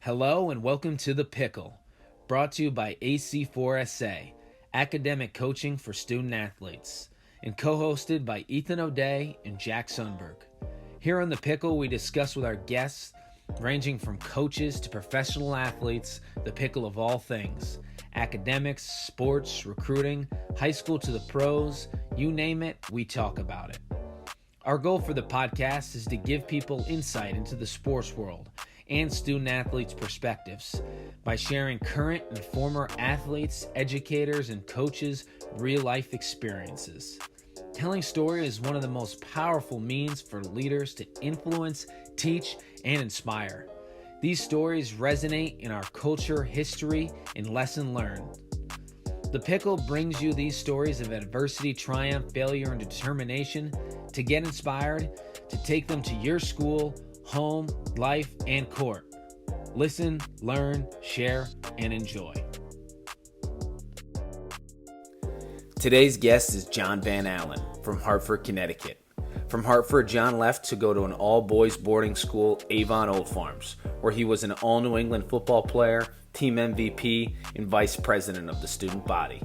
Hello and welcome to The Pickle, brought to you by AC4SA, Academic Coaching for Student Athletes, and co-hosted by Ethan O'Day and Jack Sundberg. Here on The Pickle, we discuss with our guests, ranging from coaches to professional athletes, the pickle of all things, academics, sports, recruiting, high school to the pros, you name it, we talk about it. Our goal for the podcast is to give people insight into the sports world and student athletes' perspectives by sharing current and former athletes, educators, and coaches' real-life experiences. Telling stories is one of the most powerful means for leaders to influence, teach, and inspire. These stories resonate in our culture, history, and lesson learned. The Pickle brings you these stories of adversity, triumph, failure, and determination to get inspired, to take them to your school, home, life, and court. Listen, learn, share, and enjoy. Today's guest is John Van Allen from Hartford, Connecticut. From Hartford, John left to go to an all-boys boarding school, Avon Old Farms, where he was an all-New England football player, team MVP, and vice president of the student body.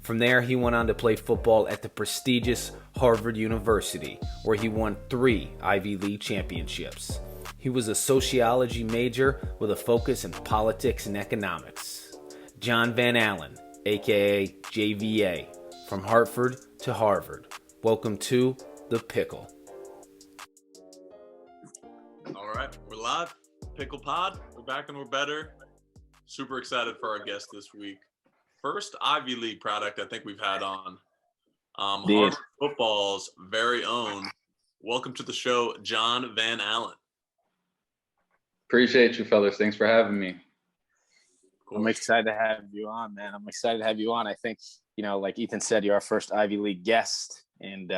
From there, he went on to play football at the prestigious Harvard University, where he won 3 Ivy League championships. He was a sociology major with a focus in politics and economics. John Van Allen, aka JVA, from Hartford to Harvard. Welcome to The Pickle. All right, we're live. Pickle Pod, we're back and we're better. Super excited for our guest this week. First Ivy League product I think we've had on. Harvard football's very own. Welcome to the show, John Van Allen. Appreciate you, fellas. Thanks for having me. I'm excited to have you on, man. I'm excited to have you on. I think, like Ethan said, you're our first Ivy League guest, and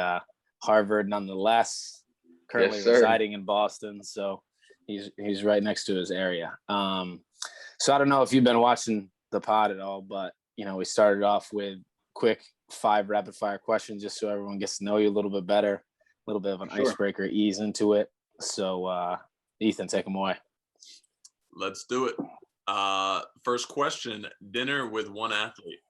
Harvard nonetheless, currently residing in Boston. So he's right next to his area. So I don't know if you've been watching the pod at all, but we started off with quick 5 rapid fire questions just so everyone gets to know you a little bit better, a little bit of an icebreaker, ease into it. So Ethan, take them away. Let's do it. First question, dinner with one athlete.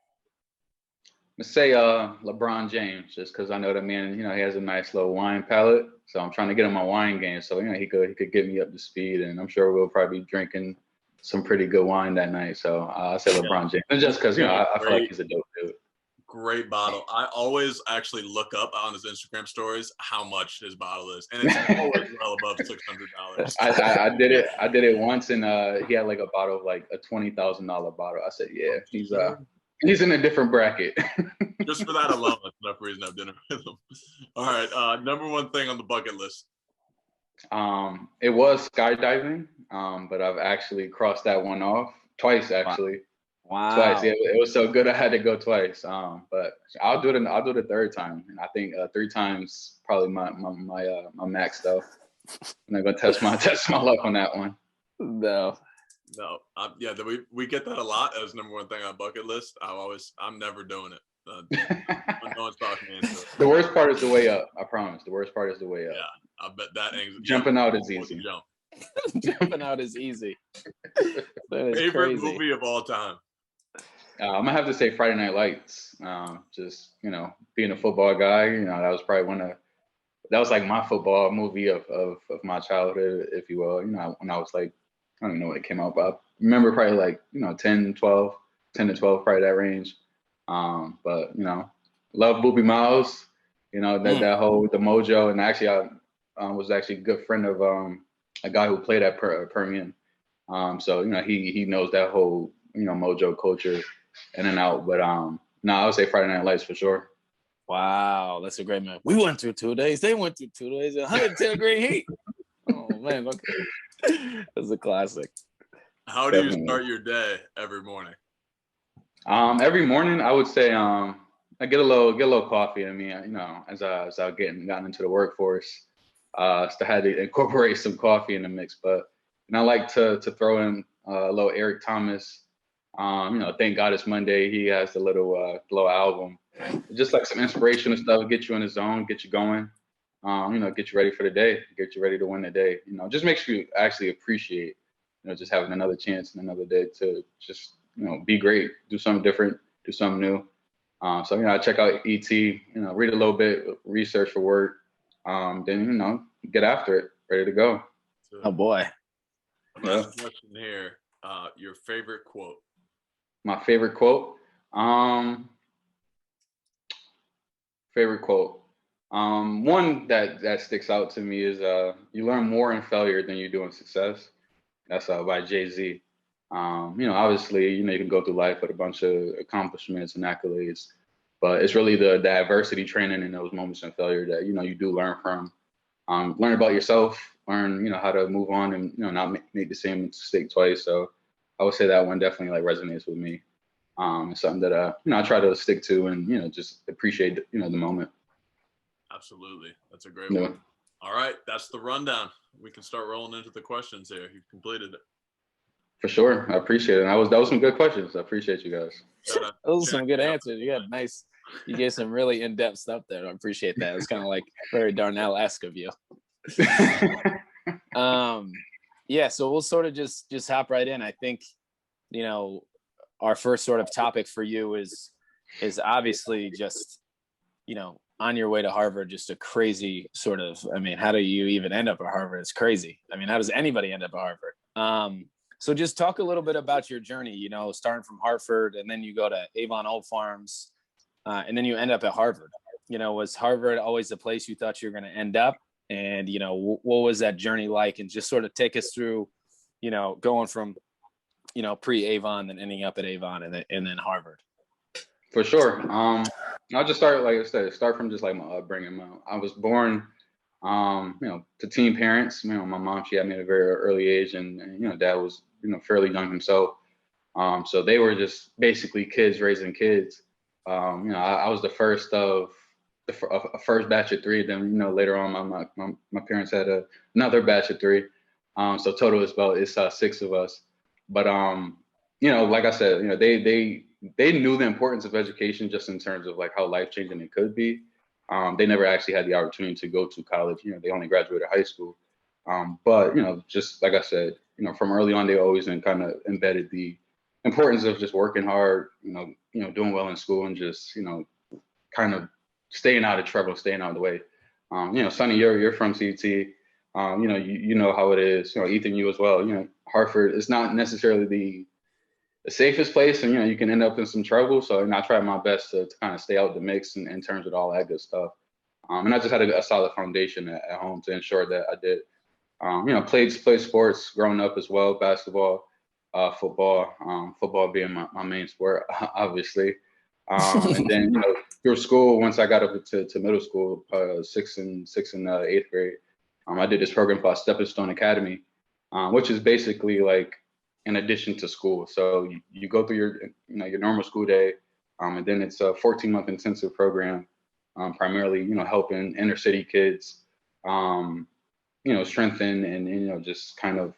Let's say LeBron James, just because I know that man, he has a nice little wine palate. So I'm trying to get him my wine game. So, he could get me up to speed, and I'm sure we'll probably be drinking some pretty good wine that night. So I say LeBron James. And just because, I feel like he's a dope dude. Great bottle. I always actually look up on his Instagram stories how much his bottle is, and it's always well above $600. I did it once, and he had like a bottle of like a $20,000 bottle. I said, yeah, he's in a different bracket. Just for that alone, that's enough reason to have dinner with him. All right, number one thing on the bucket list. It was skydiving, but I've actually crossed that one off twice, actually. Wow. Twice. Yeah, it was so good I had to go twice. But I'll do it the third time. And I think 3 times probably my max though. I'm not gonna test my luck on that one. No. Yeah, we get that a lot as number one thing on bucket list. I'm never doing it. No one's talking me into it. The worst part is the way up. I promise. The worst part is the way up. Yeah, I bet that jumping out is easy. Jumping out is easy. Favorite crazy. movie of all time. I'm gonna have to say Friday Night Lights. Just being a football guy, that was probably that was like my football movie of my childhood, if you will. When I was like, I don't know when it came out, but I remember probably like 10 to 12, probably that range. But love Boobie Miles. That whole the mojo, and actually I was actually a good friend of a guy who played at Permian. So he knows that whole mojo culture in and out. But I would say Friday Night Lights for sure. Wow, that's a great man. We went through 2 days. They went through 2 days. 110 degree heat. Oh man, okay. That's a classic. How do you start your day every morning? Every morning I would say I get a little coffee in me. As I gotten into the workforce, so I had to incorporate some coffee in the mix. But I like to throw in a little Eric Thomas. Thank God It's Monday. He has the little album, just like some inspirational stuff, get you in the zone, get you going. Get you ready for the day, get you ready to win the day. Just makes you actually appreciate just having another chance and another day to just, be great, do something different, do something new. So, I check out ET, read a little bit, research for work, then, get after it, ready to go. Oh, boy. Last question here. Your favorite quote? My favorite quote? Favorite quote. One that sticks out to me is you learn more in failure than you do in success. That's by Jay-Z. Obviously, you can go through life with a bunch of accomplishments and accolades, but it's really the adversity training in those moments of failure that, you do learn from. Learn about yourself, learn, how to move on and, not make the same mistake twice. So I would say that one definitely resonates with me. It's something that, I try to stick to and, just appreciate, the moment. Absolutely. That's a great one. All right. That's the rundown. We can start rolling into the questions here. You've completed it. For sure. I appreciate it. That was some good questions. I appreciate you guys. Those are some good answers. You got nice. You gave some really in-depth stuff there. I appreciate that. It's kind of very Darnell-esque of you. Yeah. So we'll sort of just hop right in. I think, our first sort of topic for you is obviously just, on your way to Harvard, just a crazy sort of, how do you even end up at Harvard? It's crazy. How does anybody end up at Harvard? So just talk a little bit about your journey, starting from Hartford, and then you go to Avon Old Farms, and then you end up at Harvard. Was Harvard always the place you thought you were going to end up? And, what was that journey like? And just sort of take us through, going from, pre-Avon and ending up at Avon and then Harvard. For sure. I'll just start, like I said, from just my upbringing. I was born, to teen parents. My mom, she had me at a very early age, and dad was, fairly young himself. So they were just basically kids raising kids. I was the first of a first batch of three. Then, later on, my parents had another batch of three. So total it's 6 of us. But like I said, they knew the importance of education just in terms of how life-changing it could be. They never actually had the opportunity to go to college. They only graduated high school. But, just like I said, from early on, they always kind of embedded the importance of just working hard, doing well in school and just, kind of staying out of trouble, staying out of the way. Sonny, you're from CT. You know how it is. Ethan, you as well. Hartford is not necessarily the safest place, and you can end up in some trouble. So I tried my best to kind of stay out the mix in terms of all that good stuff. And I just had a solid foundation at home to ensure that I did. Played sports growing up as well, basketball, football. Football being my main sport, obviously. And then through school, once I got up to middle school, 6th and 8th grade, I did this program called Stepping Stone Academy, which is basically in addition to school. So you go through your normal school day, and then it's a 14-month intensive program, primarily helping inner city kids, strengthen and just kind of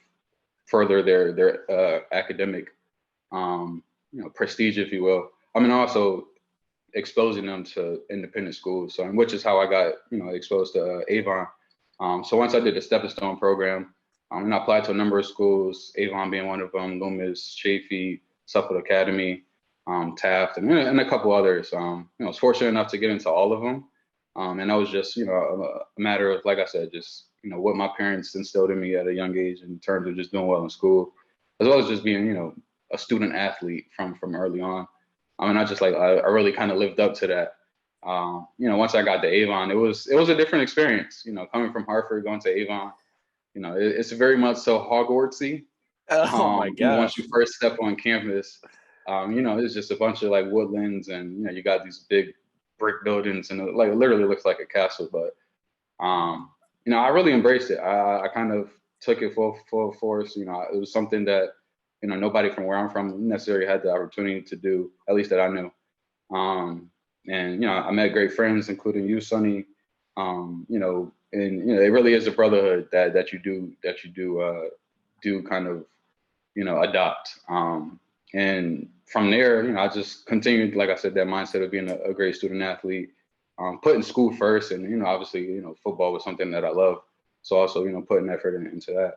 further their academic prestige, if you will. Also exposing them to independent schools. So, which is how I got exposed to Avon. So once I did the Stepping Stone program, and I applied to a number of schools, Avon being one of them, Loomis, Chafee, Suffolk Academy, Taft, and a couple others. I was fortunate enough to get into all of them. And that was just, a matter of, like I said, just, what my parents instilled in me at a young age in terms of just doing well in school, as well as just being, a student athlete from early on. I really kind of lived up to that. Once I got to Avon, it was a different experience, coming from Hartford, going to Avon. It's very much so Hogwartsy. Oh my God! Once you first step on campus, it's just a bunch of woodlands, and you got these big brick buildings, and it literally looks like a castle. But I really embraced it. I kind of took it full force. It was something that nobody from where I'm from necessarily had the opportunity to do, at least that I knew. And I met great friends, including you, Sonny. And it really is a brotherhood that you do kind of adopt. And from there, I just continued, like I said, that mindset of being a great student athlete, putting school first, and obviously football was something that I love, so also putting effort into that.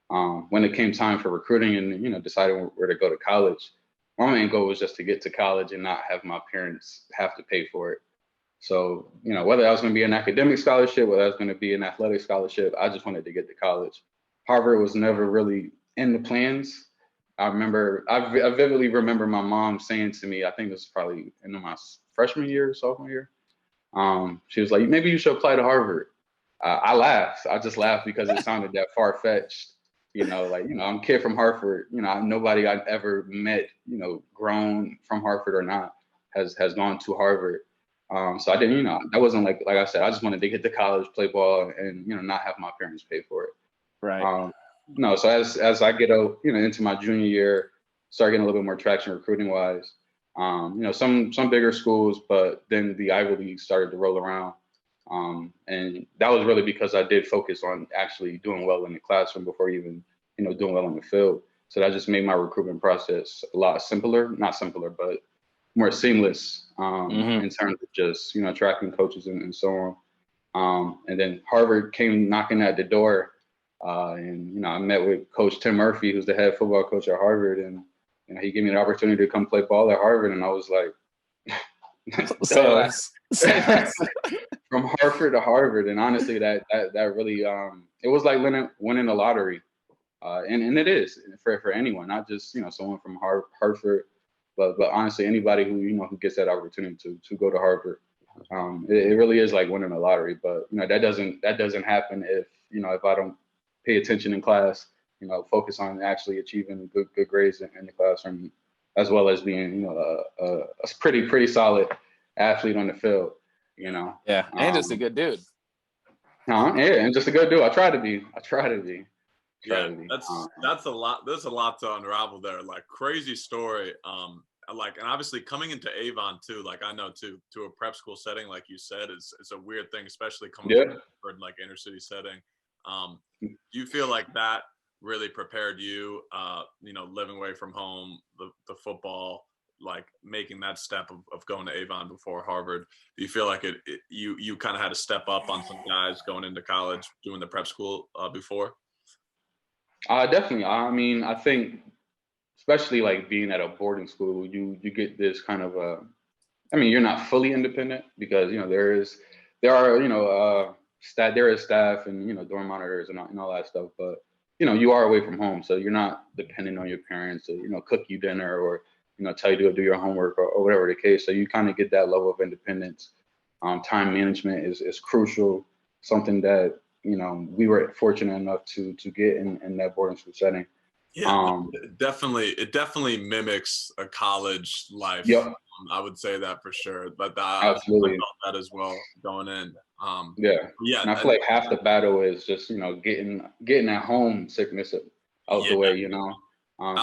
When it came time for recruiting and, deciding where to go to college, my main goal was just to get to college and not have my parents have to pay for it. So, whether that was going to be an academic scholarship, whether that was going to be an athletic scholarship, I just wanted to get to college. Harvard was never really in the plans. I vividly remember my mom saying to me, I think this was probably in my freshman year, sophomore year. She was like, maybe you should apply to Harvard. I laughed. I just laughed because it sounded that far-fetched. I'm a kid from Hartford. Nobody I've ever met, grown from Hartford or not, has gone to Harvard. So I didn't, that wasn't like I said, I just wanted to get to college, play ball, and not have my parents pay for it. Right. So as I get into my junior year, start getting a little bit more traction recruiting wise. Some bigger schools, but then the Ivy League started to roll around. And that was really because I did focus on actually doing well in the classroom before even, doing well on the field. So that just made my recruitment process a lot simpler, not simpler, but more seamless in terms of just, attracting coaches and so on. And then Harvard came knocking at the door. And I met with Coach Tim Murphy, who's the head football coach at Harvard. And, he gave me the opportunity to come play ball at Harvard. And I was like, say less. From Hartford to Harvard. And honestly, that really, it was like winning the lottery. And it is for anyone, not just, someone from Hartford, but honestly, anybody who, who gets that opportunity to go to Harvard. It really is like winning a lottery, but, that doesn't happen if I don't pay attention in class, focus on actually achieving good grades in the classroom, as well as being, a pretty solid athlete on the field, Yeah, and just a good dude. Yeah, and just a good dude. I try to be. Yeah, that's a lot. There's a lot to unravel there. Like, crazy story. And obviously coming into Avon too. Like, I know to a prep school setting, like you said, is a weird thing, especially coming from like inner city setting. Do you feel like that really prepared you? Living away from home, the football, like making that step of going to Avon before Harvard. Do you feel like you kind of had to step up on some guys going into college, doing the prep school before? Definitely. I mean, I think, especially like being at a boarding school, you get this kind of you're not fully independent because there is staff and dorm monitors and all that stuff, but you are away from home, so you're not dependent on your parents to cook you dinner or tell you to do your homework or whatever the case. So you kind of get that level of independence. Time management is crucial, something that we were fortunate enough to get in that boarding school setting. Yeah, it definitely mimics a college life. Yep. I would say that for sure. But absolutely, I felt that as well going in. Yeah. And I feel like half the battle is just getting that home sickness out the way.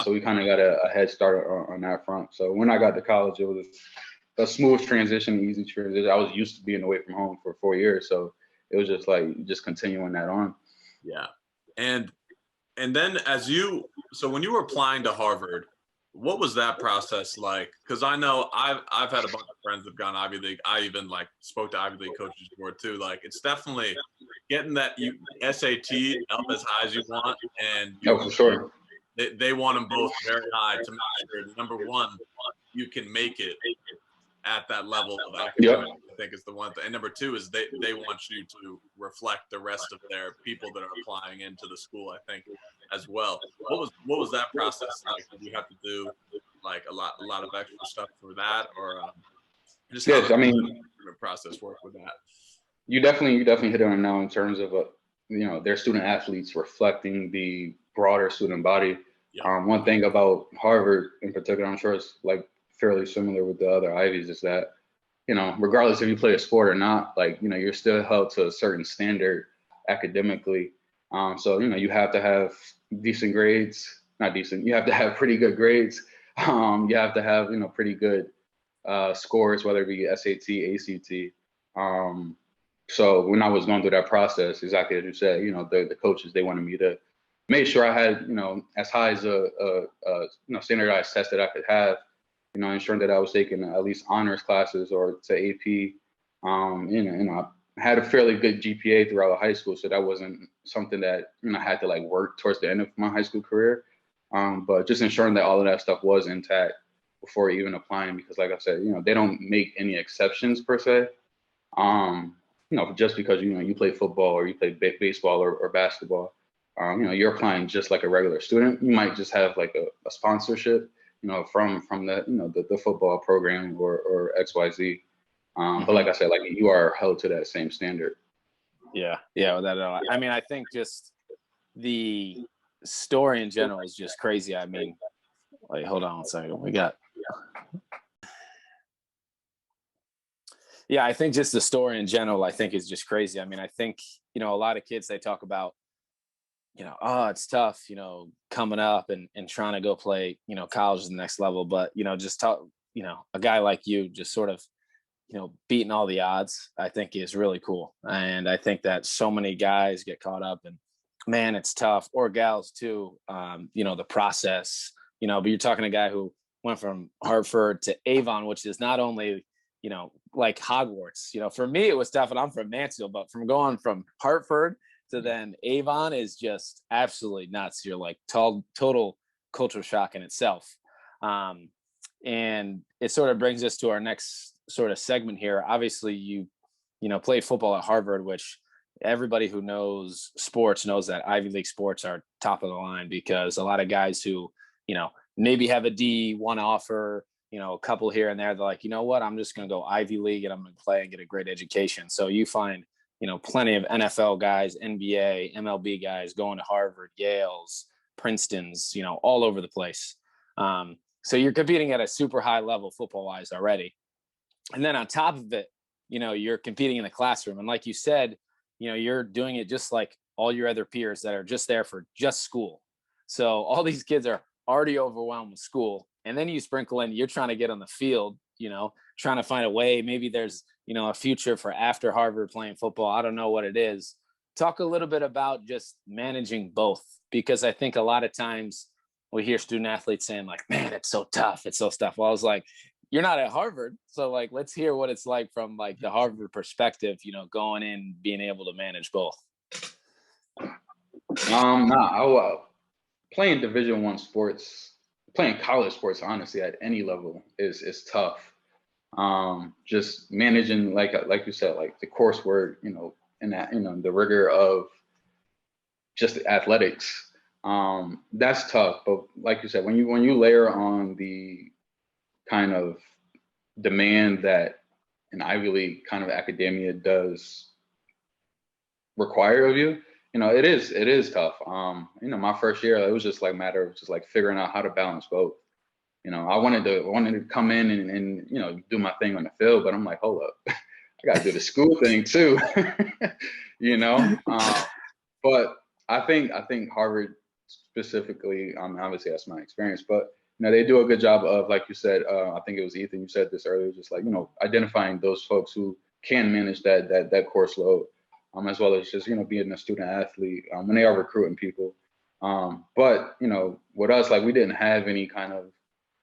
So we kind of got a head start on that front. So when I got to college, it was a smooth transition, easy transition. I was used to being away from home for 4 years, so it was just like continuing that on. Yeah, and then so when you were applying to Harvard, what was that process like? Because I know I've had a bunch of friends that've gone Ivy League. I even spoke to Ivy League coaches before too. Like, it's definitely getting that SAT up as high as you want, and for sure. They want them both very high to make sure, number one, you can make it at that level of academic. I think is the one thing. And number two is they want you to reflect the rest of their people that are applying into the school, I think, as well. What was that process like? Did you have to do like a lot of extra stuff for that, or just how the process work with that? You definitely hit on it now in terms of their student athletes reflecting the broader student body. One thing about Harvard in particular, I'm sure it's like fairly similar with the other Ivies, is that regardless if you play a sport or not, you're still held to a certain standard academically. So you have to have decent grades, not decent. You have to have pretty good grades. You have to have pretty good scores, whether it be SAT, ACT. So when I was going through that process, exactly as you said, the coaches, they wanted me to make sure I had as high as a standardized test that I could have. Ensuring that I was taking at least honors classes or to AP. had a fairly good GPA throughout high school, so that wasn't something that I had to like work towards the end of my high school career. But just ensuring that all of that stuff was intact before even applying, because like I said, they don't make any exceptions per se. Just because you play football or you play baseball or basketball, you're applying just like a regular student. You might just have like a sponsorship, from the football program or XYZ. But like I said, like you are held to that same standard. Yeah, I mean, I think just the story in general is just crazy. I mean, like, hold on one second. I think just the story in general, I think, is just crazy. I mean, I think, a lot of kids, they talk about, oh, it's tough, coming up and trying to go play, college is the next level. But, just talk, a guy like you just sort of, beating all the odds, I think is really cool. And I think that so many guys get caught up and, man, it's tough, or gals too, the process, but you're talking to a guy who went from Hartford to Avon, which is not only, like Hogwarts. For me, it was tough, and I'm from Mansfield, but from going from Hartford to then Avon is just absolutely nuts. You're like total cultural shock in itself. And it sort of brings us to our next sort of segment here. Obviously, you played football at Harvard, which everybody who knows sports knows that Ivy League sports are top of the line, because a lot of guys who, maybe have a D1 offer, a couple here and there, they're like, what, I'm just going to go Ivy League and I'm going to play and get a great education. So you find, plenty of NFL guys, NBA, MLB guys going to Harvard, Yale's, Princeton's, all over the place. So you're competing at a super high level football wise already. And then on top of it, you're competing in the classroom. And like you said, you're doing it just like all your other peers that are just there for just school. So all these kids are already overwhelmed with school. And then you sprinkle in, you're trying to get on the field, trying to find a way. Maybe there's, a future for after Harvard playing football. I don't know what it is. Talk a little bit about just managing both, because I think a lot of times we hear student athletes saying like, man, it's so tough. It's so tough. Well, I was like, you're not at Harvard. So like, let's hear what it's like from like the Harvard perspective, going in, being able to manage both. Playing Division I sports, playing college sports, honestly, at any level is tough. Just managing, like you said, like the coursework, and that, the rigor of just athletics. That's tough. But like you said, when you layer on the kind of demand that an Ivy League kind of academia does require of you, it is tough. My first year, it was just like matter of just like figuring out how to balance both. I wanted to come in and do my thing on the field, but I'm like, hold up, I got to do the school thing too, But I think Harvard specifically, obviously that's my experience, but they do a good job of, like you said, I think it was Ethan, you said this earlier, just like, identifying those folks who can manage that course load, as well as just, being a student athlete when they are recruiting people. But, with us, like we didn't have any kind of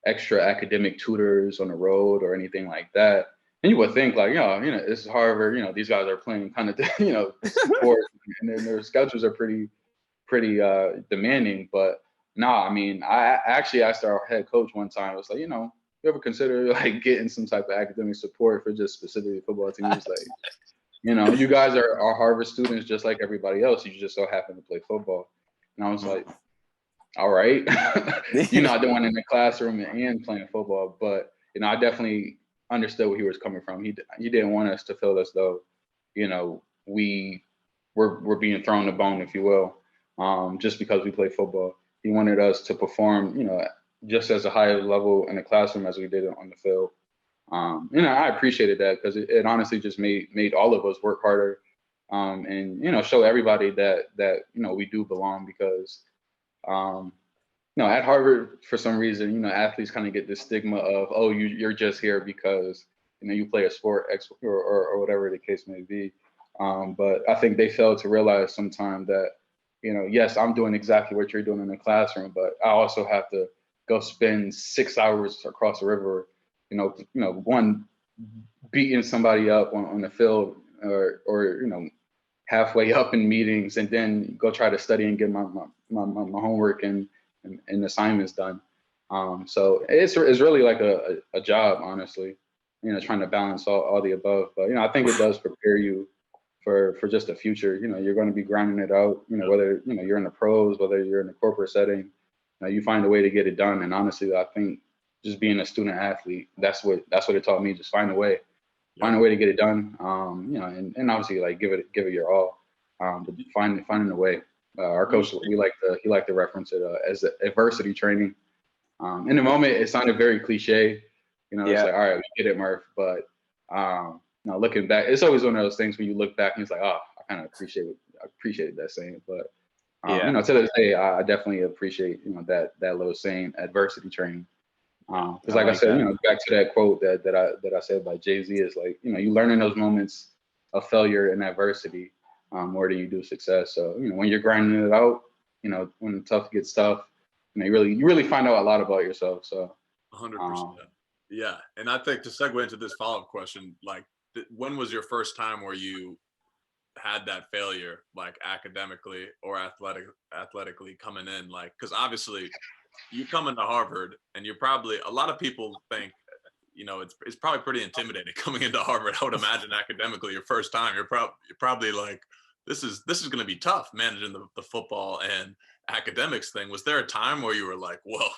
extra academic tutors on the road or anything like that. And you would think like, this is Harvard, these guys are playing kind of, sports, and then their schedules are pretty demanding. But I mean, I actually asked our head coach one time, I was like, you ever consider like getting some type of academic support for just specifically football teams? Like, you guys are Harvard students just like everybody else. You just so happen to play football. And I was like, all right, not doing in the classroom and playing football. But, I definitely understood where he was coming from. He didn't want us to feel as though, we're being thrown the bone, if you will, just because we play football. He wanted us to perform, just as a higher level in the classroom as we did on the field. I appreciated that, because it honestly just made all of us work harder, and show everybody that we do belong, because at Harvard, for some reason, athletes kind of get this stigma of, oh, you're just here because you play a sport or whatever the case may be. But I think they fail to realize sometimes that, yes, I'm doing exactly what you're doing in the classroom, but I also have to go spend 6 hours across the river, one beating somebody up on the field, or halfway up in meetings, and then go try to study and get my homework and assignments done. So it's really like a job, honestly, trying to balance all the above. But, I think it does prepare you for just the future. You're going to be grinding it out, whether, you're in the pros, whether you're in a corporate setting, you find a way to get it done. And honestly, I think just being a student athlete, that's what it taught me. Just find a way to get it done. And obviously like give it your all. But finding a way. Our coach, he liked to reference it as adversity training. In the moment, it sounded very cliche. It's like, all right, we get it, Murph. But looking back, it's always one of those things when you look back and it's like, oh, I kind of appreciated that saying. But to this day, I definitely appreciate that little saying, adversity training. Because like I said, back to that quote that I said by Jay-Z is like, you learn in those moments of failure and adversity more than you do success. So when you're grinding it out, when the tough gets tough, you really find out a lot about yourself. So 100%. Yeah. And I think to segue into this follow-up question, like when was your first time where you had that failure, like academically or athletically coming in? Like, because obviously you come into Harvard and you're probably, a lot of people think, it's probably pretty intimidating coming into Harvard. I would imagine academically your first time, you're probably like, this is going to be tough managing the football and academics thing. Was there a time where you were like, whoa,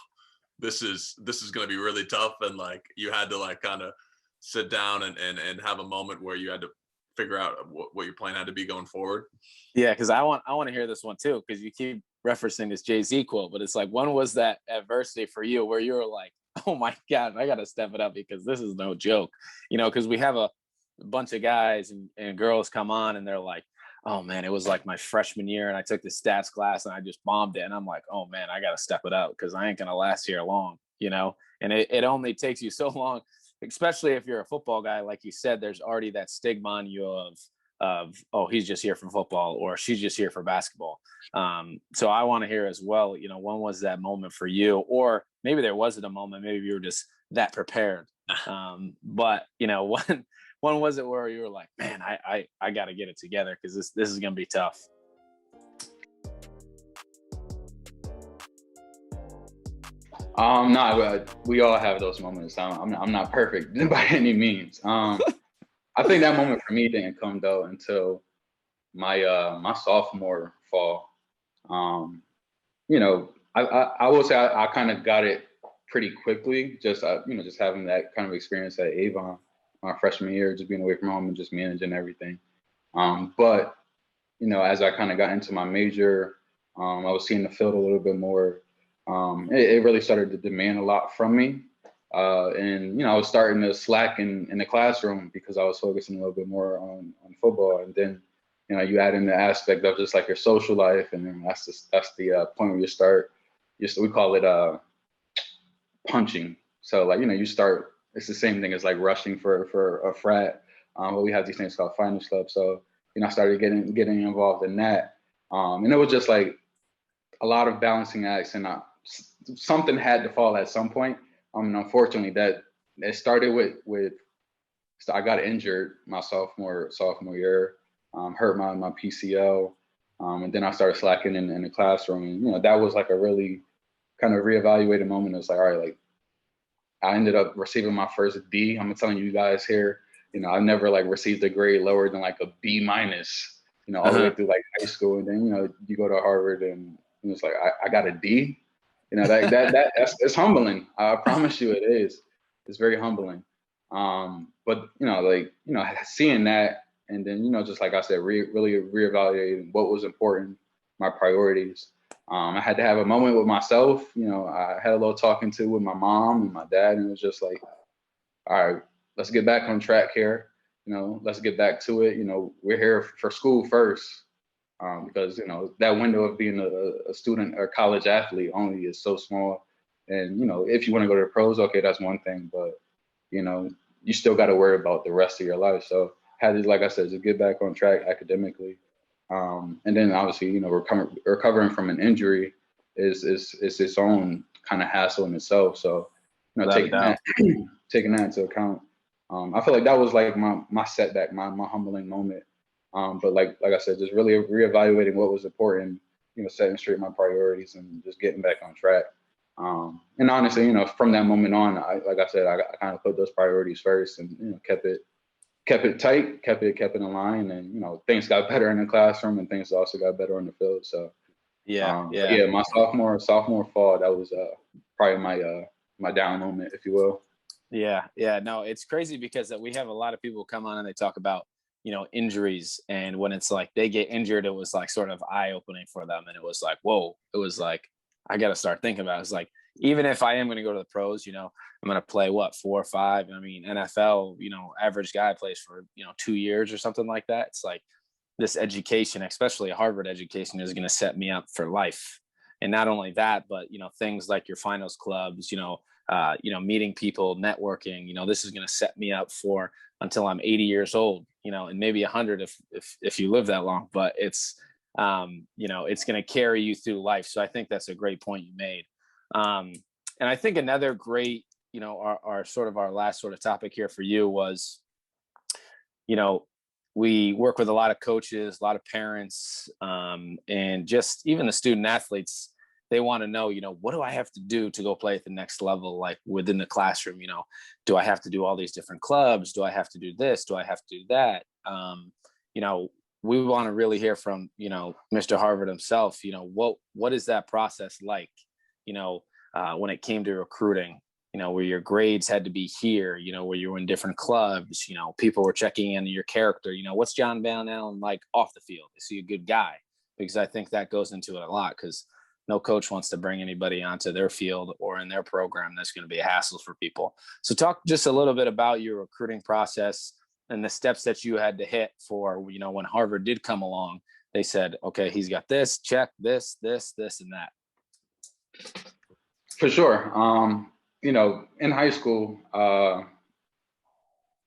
this is going to be really tough, and like you had to like kind of sit down and have a moment where you had to figure out what your plan had to be going forward? Yeah, because I want to hear this one too, because you keep referencing this Jay-Z quote, but it's like, when was that adversity for you where you were like, oh my God, I got to step it up because this is no joke, because we have a bunch of guys and girls come on and they're like, oh man, it was like my freshman year and I took the stats class and I just bombed it. And I'm like, oh man, I got to step it up because I ain't going to last here long, and it only takes you so long, especially if you're a football guy. Like you said, there's already that stigma on you of, oh, he's just here for football or she's just here for basketball. So I want to hear as well, when was that moment for you? Or maybe there wasn't a moment, maybe you were just that prepared. But when was it where you were like, man, I got to get it together because this is going to be tough? No, we all have those moments. I'm not perfect by any means. I think that moment for me didn't come though until my sophomore fall. I will say I kind of got it pretty quickly. Just having that kind of experience at Avon my freshman year, just being away from home and just managing everything. But as I kind of got into my major, I was seeing the field a little bit more. It really started to demand a lot from me. And I was starting to slack in the classroom because I was focusing a little bit more on football. And then, you add in the aspect of just like your social life. And then that's the point where you start, we call it punching. So like, you start, it's the same thing as like rushing for a frat. But we have these things called finals club. So, I started getting involved in that. And it was just like a lot of balancing acts, and something had to fall at some point. And unfortunately that it started with I got injured my sophomore year, hurt my PCL. And then I started slacking in the classroom. And, that was like a really kind of reevaluated moment. It's like, all right, like I ended up receiving my first D. I'm telling you guys here, I've never like received a grade lower than like a B minus, all the way through like high school. And then, you go to Harvard and it's like, I got a D, that's humbling. I promise you it is. It's very humbling. But, seeing that and then, just like I said, really reevaluating what was important, my priorities. I had to have a moment with myself. I had a little talking to with my mom and my dad, and it was just like, all right, let's get back on track here. Let's get back to it. We're here for school first, because, that window of being a student or college athlete only is so small. And, if you want to go to the pros, okay, that's one thing. But, you still got to worry about the rest of your life. So had to, like I said, just get back on track academically. And then obviously, recovering from an injury is its own kind of hassle in itself. So, taking that into account. I feel like that was like my setback, my humbling moment. But like I said, just really reevaluating what was important, setting straight my priorities and just getting back on track. And honestly, from that moment on, I kind of put those priorities first and, kept it tight, kept it in line, and things got better in the classroom and things also got better on the field. So yeah. my sophomore fall, that was probably my down moment, if you will. Yeah. No, it's crazy because we have a lot of people come on and they talk about, injuries, and when it's like they get injured, it was like sort of eye opening for them, and it was like, whoa, it was like I got to start thinking about it. It's like, even if I am going to go to the pros, I'm going to play 4 or 5. I mean, NFL, average guy plays for 2 years or something like that. It's like this education, especially a Harvard education, is going to set me up for life. And not only that, but things like your finals clubs, meeting people, networking, this is going to set me up for until I'm 80 years old, and maybe 100 if you live that long. But it's it's going to carry you through life. So I think that's a great point you made. And I think another great, our last sort of topic here for you was, we work with a lot of coaches, a lot of parents, and just even the student athletes. They want to know, what do I have to do to go play at the next level? Like within the classroom, do I have to do all these different clubs? Do I have to do this? Do I have to do that? We want to really hear from, Mr. Harvard himself, what is that process like, when it came to recruiting, where your grades had to be here, where you were in different clubs, people were checking in your character, what's John Van Allen like off the field? Is he a good guy? Because I think that goes into it a lot, because no coach wants to bring anybody onto their field or in their program that's going to be a hassle for people. So talk just a little bit about your recruiting process and the steps that you had to hit for, when Harvard did come along, they said, okay, he's got this, check this, and that. For sure. In high school,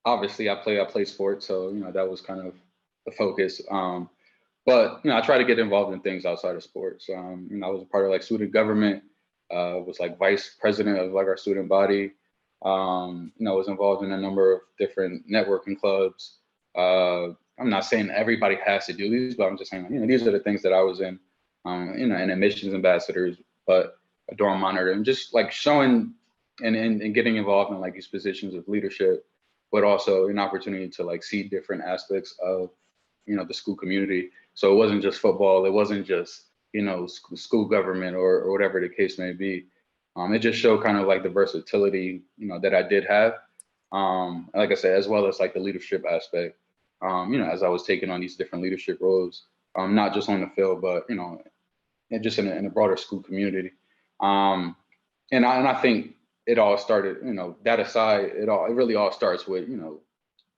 obviously I play sports. So, that was kind of the focus. But, I try to get involved in things outside of sports. I was a part of like student government, was like vice president of like our student body. Was involved in a number of different networking clubs. I'm not saying everybody has to do these, but I'm just saying, these are the things that I was in, and admissions ambassadors, but a dorm monitor, and just like showing and getting involved in like these positions of leadership, but also an opportunity to like see different aspects of, the school community. So it wasn't just football. It wasn't just, school government or whatever the case may be. It just showed kind of like the versatility, that I did have. Like I said, as well as like the leadership aspect, as I was taking on these different leadership roles, not just on the field, but, and just in a broader school community. And I think it all started, that aside, it really all starts with,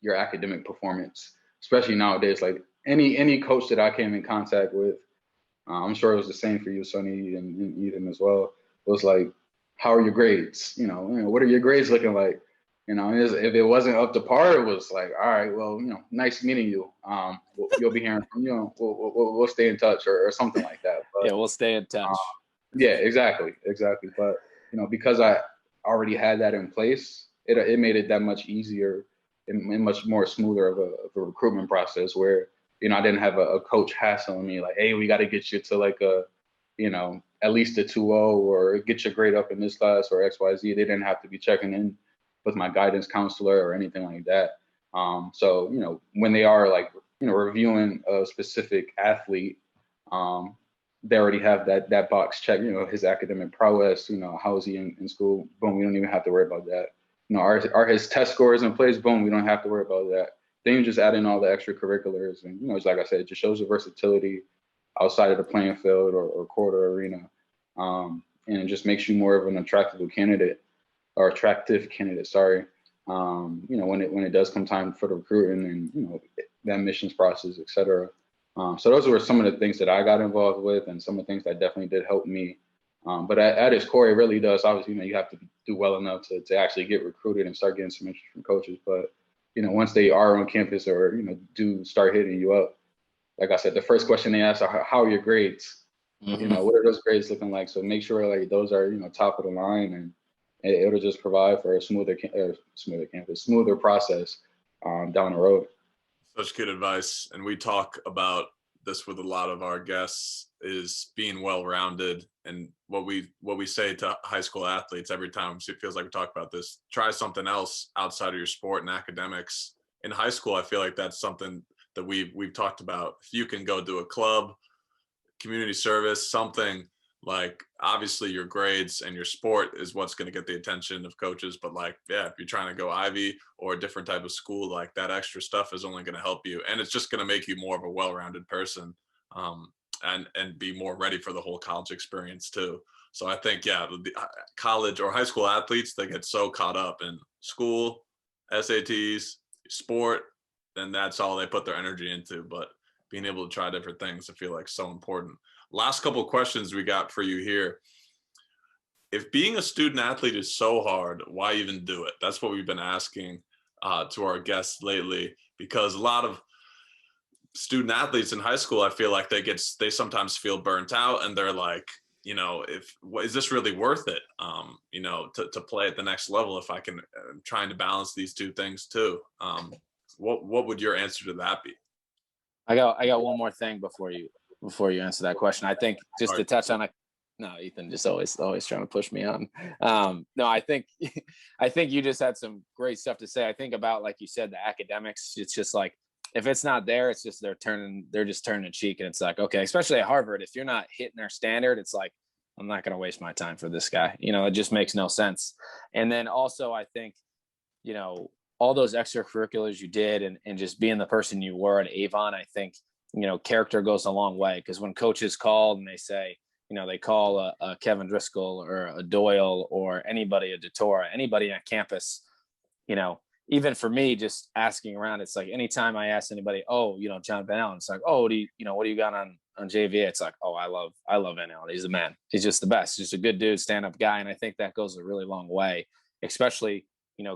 your academic performance, especially nowadays. Like any coach that I came in contact with, I'm sure it was the same for you, Sonny, and Eden as well. It was like, how are your grades? What are your grades looking like? If it wasn't up to par, it was like, all right, well, nice meeting you. You'll be hearing from, we'll stay in touch or something like that. But, yeah, we'll stay in touch. Yeah, exactly. But, because I already had that in place, it made it that much easier and much more smoother of a recruitment process where, I didn't have a coach hassling me like, hey, we got to get you to like at least a 2.0 or get your grade up in this class or XYZ. They didn't have to be checking in with my guidance counselor or anything like that. So, when they are like, reviewing a specific athlete, they already have that box checked, his academic prowess, how is he in school? Boom, we don't even have to worry about that. Are his test scores in place? Boom, we don't have to worry about that. Then you just add in all the extracurriculars, and it's like I said, it just shows the versatility outside of the playing field or court or arena, and it just makes you more of an attractive candidate. Sorry. When it does come time for the recruiting and the admissions process, et cetera. So those were some of the things that I got involved with, and some of the things that definitely did help me. But at its core, it really does. Obviously, you have to do well enough to actually get recruited and start getting some interest from coaches. But once they are on campus or do start hitting you up, like I said, the first question they ask are, how are your grades? Mm-hmm. What are those grades looking like? So make sure like those are top of the line, and it'll just provide for a smoother process down the road. Such good advice. And we talk about this with a lot of our guests, is being well-rounded. And what we say to high school athletes every time, it feels like we talk about this, try something else outside of your sport and academics. In high school, I feel like that's something that we've talked about. If you can go do a club, community service, something, like, obviously your grades and your sport is what's going to get the attention of coaches, but like, yeah, if you're trying to go Ivy or a different type of school, like, that extra stuff is only going to help you, and it's just going to make you more of a well-rounded person, and be more ready for the whole college experience too. So I think, yeah, the college or high school athletes, they get so caught up in school, SATs, sport, then that's all they put their energy into. But being able to try different things, I feel like, so important. Last couple of questions we got for you here. If being a student athlete is so hard, why even do it? That's what we've been asking to our guests lately, because a lot of student athletes in high school, I feel like they sometimes feel burnt out, and they're like, is this really worth it? To play at the next level, if I can, trying to balance these two things too. What would your answer to that be? I got one more thing before you answer that question. I think just to touch on it. No, Ethan just always trying to push me on. No, I think you just had some great stuff to say. I think about, like you said, the academics. It's just like, if it's not there, it's just they're just turning a cheek, and it's like, okay, especially at Harvard, if you're not hitting their standard, it's like, I'm not going to waste my time for this guy. It just makes no sense. And then also, I think, all those extracurriculars you did, and just being the person you were at Avon, I think, character goes a long way, because when coaches call and they say, they call a Kevin Driscoll or a Doyle or anybody, a DeTora, anybody on campus, even for me, just asking around, it's like, anytime I ask anybody, John Van Allen, it's like, what do you got on JV? It's like, I love Van Allen. He's the man. He's just the best. He's just a good dude, stand-up guy. And I think that goes a really long way, especially,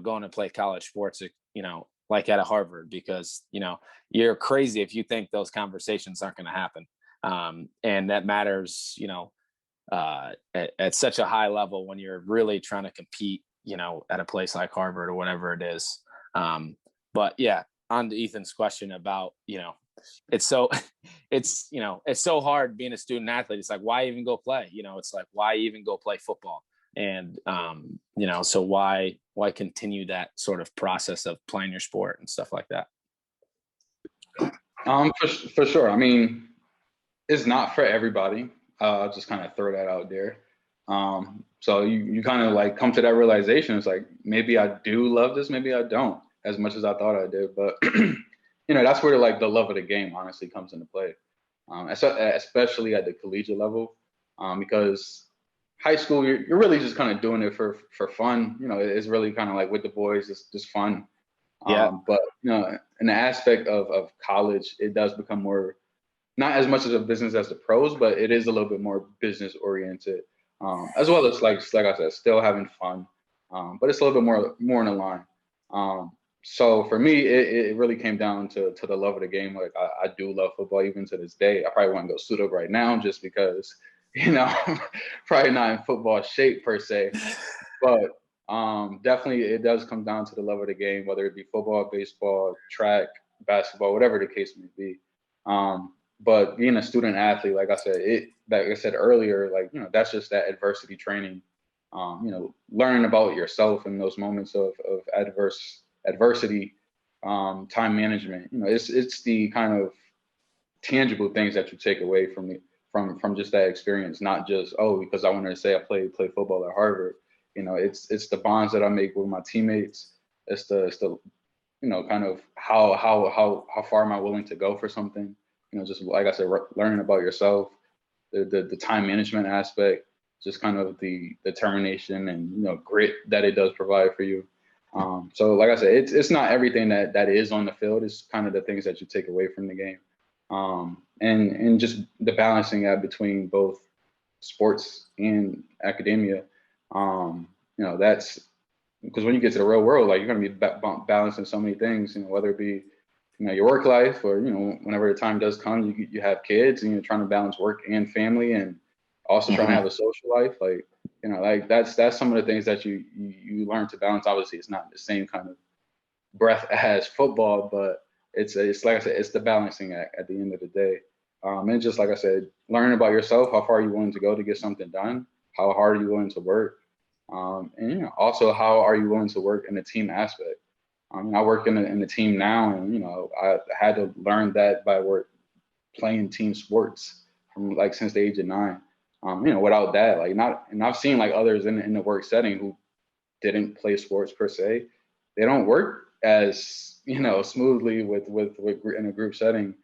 going to play college sports, like at a Harvard, because, you're crazy if you think those conversations aren't going to happen. And that matters, at such a high level when you're really trying to compete, at a place like Harvard or whatever it is. But yeah, on to Ethan's question about, it's so hard being a student athlete. It's like, why even go play? It's like, why even go play football? And, so why continue that sort of process of playing your sport and stuff like that? For sure. I mean, it's not for everybody. I'll just kind of throw that out there. So you kind of like come to that realization. It's like, maybe I do love this, maybe I don't, as much as I thought I did. But that's where like the love of the game honestly comes into play, especially at the collegiate level, because high school, you're really just kind of doing it for fun. It's really kind of like with the boys, it's just fun. Yeah. But in the aspect of college, it does become more, not as much as a business as the pros, but it is a little bit more business oriented, as well as like I said, still having fun, but it's a little bit more in the line. So for me, it really came down to the love of the game. Like, I do love football even to this day. I probably want to go suit up right now just because, probably not in football shape per se, but definitely it does come down to the love of the game, whether it be football, baseball, track, basketball, whatever the case may be. But being a student athlete, like I said earlier, like, that's just that adversity training, learning about yourself in those moments of adversity, time management. It's the kind of tangible things that you take away from just that experience, not just, because I wanted to say I play football at Harvard. It's the bonds that I make with my teammates. It's the kind of how far am I willing to go for something. Just like I said, learning about yourself, the time management aspect, just kind of the determination and grit that it does provide for you. So like I said, it's not everything that is on the field. It's kind of the things that you take away from the game, and just the balancing act between both sports and academia. That's because when you get to the real world, like, you're going to be balancing so many things, whether it be your work life, or whenever the time does come, you have kids and you're trying to balance work and family, and also trying to have a social life. Like, you know, like that's some of the things that you learn to balance. Obviously, it's not the same kind of breath as football, but it's like I said, it's the balancing act at the end of the day. And just like I said, learning about yourself, how far are you willing to go to get something done, how hard are you willing to work, and you know, also how are you willing to work in the team aspect. I work in the team now, and you know, I had to learn that by playing team sports from like since the age of 9. You know, without that, like not, and I've seen like others in the work setting who didn't play sports per se, they don't work as, you know, smoothly with in a group setting.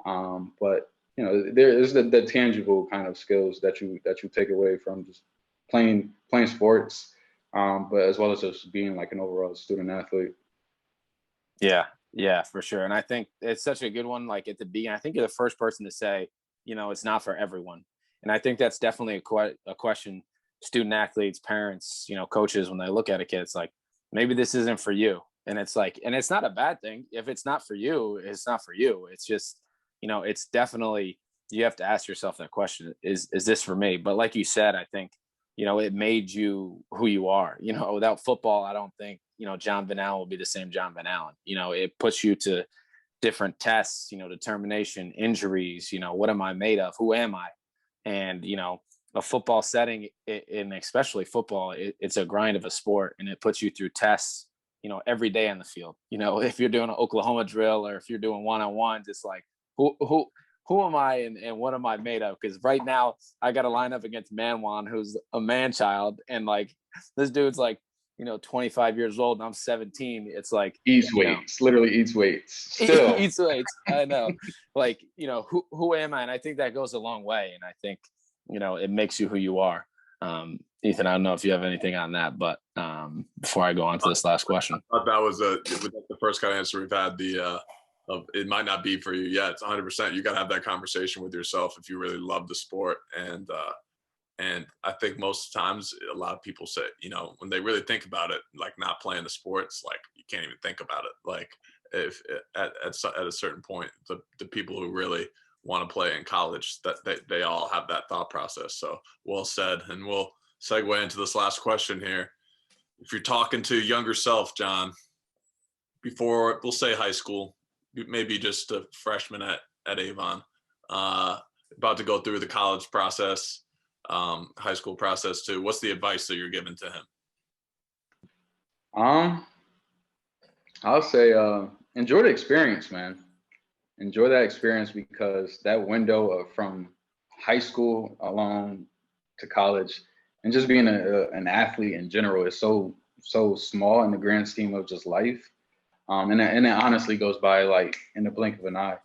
But you know, there is the tangible kind of skills that you take away from just playing sports, but as well as just being like an overall student athlete. Yeah, for sure. And I think it's such a good one. Like at the beginning, I think you're the first person to say, you know, it's not for everyone. And I think that's definitely a question student athletes, parents, you know, coaches, when they look at a kid, it's like, maybe this isn't for you. And it's like, and it's not a bad thing. If it's not for you, it's not for you. It's just, you know, it's definitely, you have to ask yourself that question, is this for me? But like you said, I think, you know, it made you who you are. You know, without football, I don't think, you know, John Van Allen will be the same John Van Allen. You know, it puts you to different tests, you know, determination, injuries, you know, what am I made of? Who am I? And, you know, a football setting, and especially football, it's a grind of a sport, and it puts you through tests, you know, every day on the field. You know, if you're doing an Oklahoma drill or if you're doing one-on-ones, it's like, who am I and what am I made of? Because right now I got to line up against Manwan, who's a man child, and like this dude's like, you know, 25 years old and I'm 17. It's like Eats weights, literally eats weights. Still eats weights. I know. Like, you know, who am I? And I think that goes a long way. And I think, you know, it makes you who you are. Ethan, I don't know if you have anything on that, but before I go on to this last question. I thought that was the first kind of answer we've had. Of it might not be for you. Yeah, it's 100%. You got to have that conversation with yourself if you really love the sport. And I think most times a lot of people say, you know, when they really think about it, like not playing the sports, like you can't even think about it. Like if at a certain point, the people who really want to play in college, that they all have that thought process. So well said. And we'll segue into this last question here. If you're talking to younger self, John, before, we'll say high school, maybe just a freshman at Avon, about to go through the college process, high school process too, what's the advice that you're giving to him? I'll say enjoy the experience, man. Enjoy that experience, because that window from high school along to college and just being an athlete in general is so small in the grand scheme of just life. And it honestly goes by like in the blink of an eye.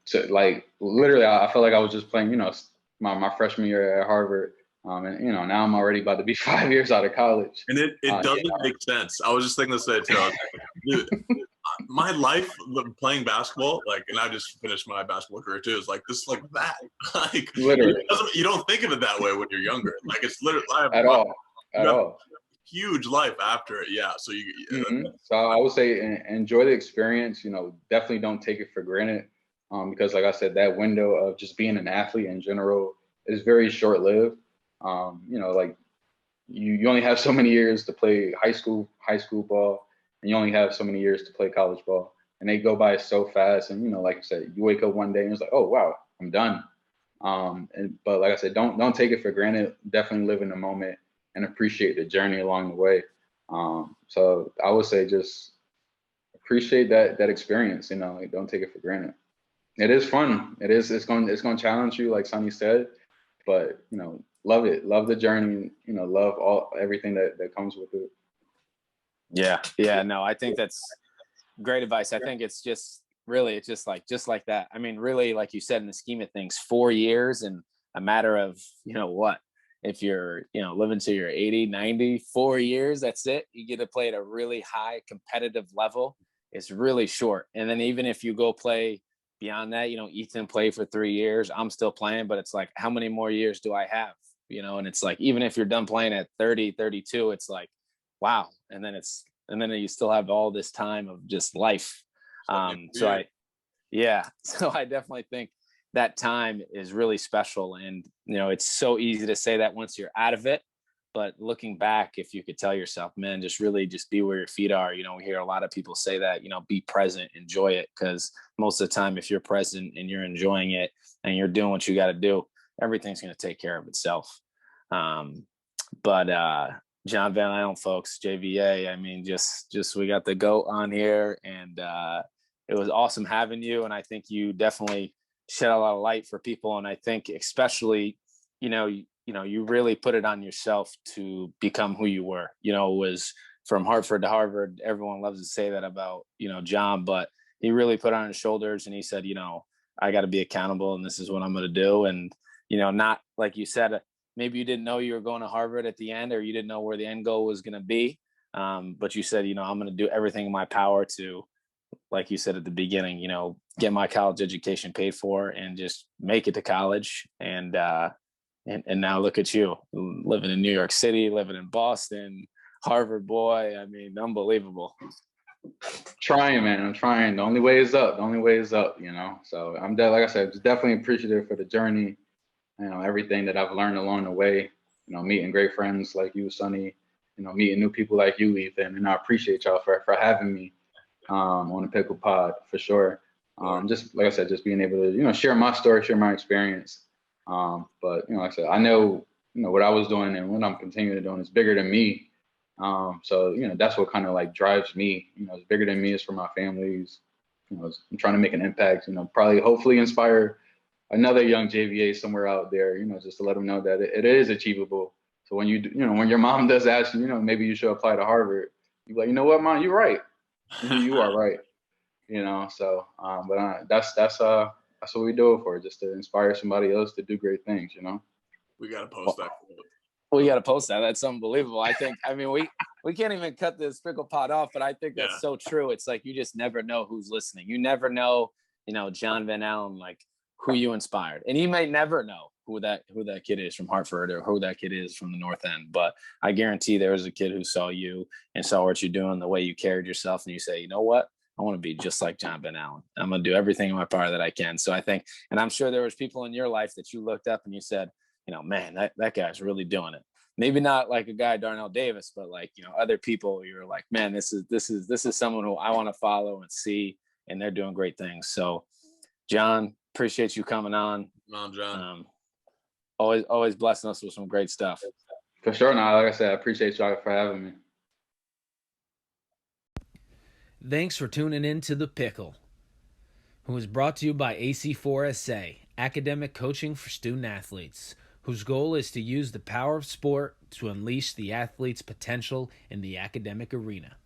So like literally, I felt like I was just playing, you know, my freshman year at Harvard, and you know, now I'm already about to be 5 years out of college. And it doesn't make sense. I was just thinking this today too. Dude, my life playing basketball, like, and I just finished my basketball career too. Is like this, like that. Like literally, you don't think of it that way when you're younger. Like it's literally at all. Huge life after it. Yeah. So So I would say enjoy the experience. You know, definitely don't take it for granted, because like I said, that window of just being an athlete in general is very short lived. You know, like you only have so many years to play high school ball, and you only have so many years to play college ball, and they go by so fast. And you know, like I said, you wake up one day and it's like, oh wow, I'm done. But like I said, don't take it for granted. Definitely live in the moment and appreciate the journey along the way. So I would say just appreciate that experience. You know, like, don't take it for granted. It is fun. It's going to challenge you, like Sonny said, but you know, love it. Love the journey. You know, love everything that comes with it. Yeah. No, I think that's great advice. I think it's just like that. I mean, really, like you said, in the scheme of things, 4 years and a matter of, you know, what, if you're, you know, living to your 80, 90, 4 years, that's it. You get to play at a really high competitive level. It's really short. And then even if you go play beyond that, you know, Ethan played for 3 years, I'm still playing, but it's like, how many more years do I have? You know, and it's like, even if you're done playing at 30, 32, it's like, wow. And then you still have all this time of just life. So I definitely think that time is really special. And, it's so easy to say that once you're out of it. But looking back, if you could tell yourself, man, just really just be where your feet are. We hear a lot of people say that, be present, enjoy it. Because most of the time, if you're present and you're enjoying it and you're doing what you got to do, everything's going to take care of itself. But John Van Allen, folks, JVA, I mean, just we got the GOAT on here, and it was awesome having you. And I think you definitely shed a lot of light for people. And I think especially, you really put it on yourself to become who you were. It was from Hartford to Harvard. Everyone loves to say that about, John, but he really put it on his shoulders and he said, I got to be accountable and this is what I'm going to do. And, not like you said, maybe you didn't know you were going to Harvard at the end, or you didn't know where the end goal was going to be. But you said, I'm going to do everything in my power to, like you said at the beginning, get my college education paid for and just make it to college. And now look at you living in New York City, living in Boston, Harvard boy. I mean, unbelievable. Trying, man. I'm trying. The only way is up. So I'm like I said, just definitely appreciative for the journey. Everything that I've learned along the way. Meeting great friends like you, Sonny. Meeting new people like you, Ethan. And I appreciate y'all for having me on the Pickle Pod for sure. Just like I said, just being able to share my story, share my experience. But like I said, I know what I was doing and what I'm continuing to do is bigger than me. So that's what kind of like drives me. It's bigger than me. It's for my families. I'm trying to make an impact. Probably hopefully inspire another young JVA somewhere out there. Just to let them know that it is achievable. So when when your mom does ask you, maybe you should apply to Harvard, you're like, you know what, Mom, you're right. You are right. So but that's what we do it for, just to inspire somebody else to do great things. We gotta post that. We got to post that. That's unbelievable. I mean, we can't even cut this Pickle Pod off, but I think that's so true. It's like, you just never know who's listening. You never know, John Van Allen, like who you inspired. And you may never know who that kid is from Hartford or who that kid is from the North End. But I guarantee there was a kid who saw you and saw what you're doing, the way you carried yourself. And you say, you know what? I want to be just like John Van Allen. I'm going to do everything in my power that I can. So I think, and I'm sure there was people in your life that you looked up and you said, man, that guy's really doing it. Maybe not like a guy, Darnell Davis, but like, other people, you're like, man, this is someone who I want to follow and see, and they're doing great things. So John, appreciate you coming on. John. Always blessing us with some great stuff. For sure. Now, like I said, I appreciate y'all for having me. Thanks for tuning in to The Pickle, who is brought to you by AC4SA, academic coaching for student athletes, whose goal is to use the power of sport to unleash the athlete's potential in the academic arena.